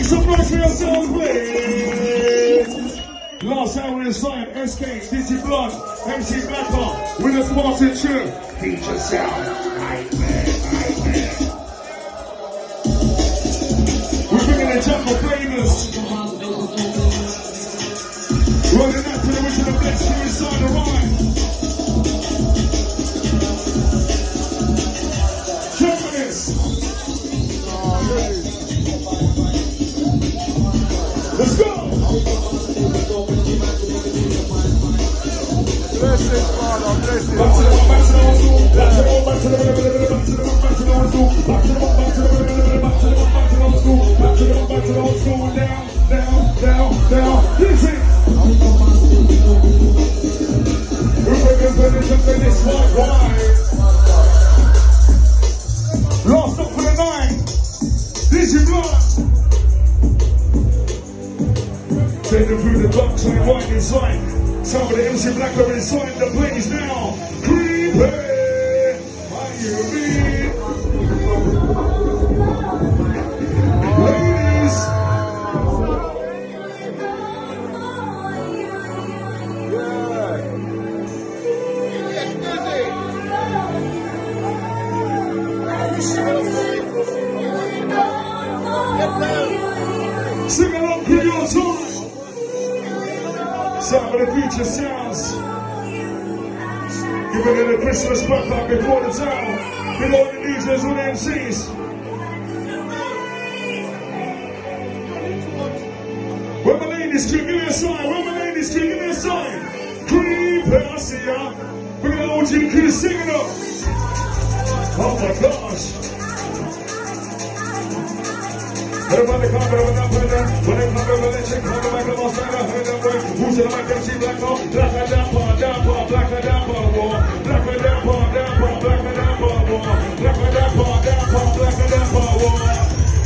some noise for yourselves, please. Last hour inside, SK, Dizzy Blood, MC Blacker, with a Spartan tune. Feature sound, nightmare. We're bringing a jungle flavors. Rolling out to the original Blitz to inside the rhyme. Let's go! Blessings, Father, blessings. Back to the one, back to the old school. Back to the one, back to the old school. Back to the one, back to the old school. Back to the one, back to the old school. Down. Listen. We're bringing position for this one. Why? Last up for the night. Dizzy Blood. Take them through the dark side, wide inside. Some of the MC Blacker inside the place now. Creepy, how you mean? Ladies. Sing along through your time. Some of the future sounds. Giving it a Christmas back up before the town. Below the DJs with MCs. Where my ladies can give me a sign. Creep, I see ya. We're gonna OG Crew singing up. Oh my gosh. Everybody come over and up with them. When they come over, they check on the back of my side. I heard them work. Who's in the back of the black hole? Black and down, war. Black and down, war. Black and down, war. Black and down, war.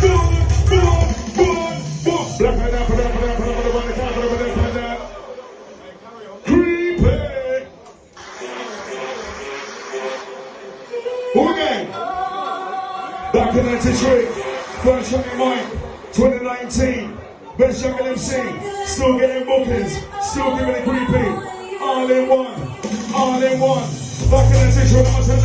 Boom. Black and down, creepy. Who again? Back in 93. First young in mind, 2019, best young MC, still getting bookings, still giving it creepy, all in one, back in the 6 when I was in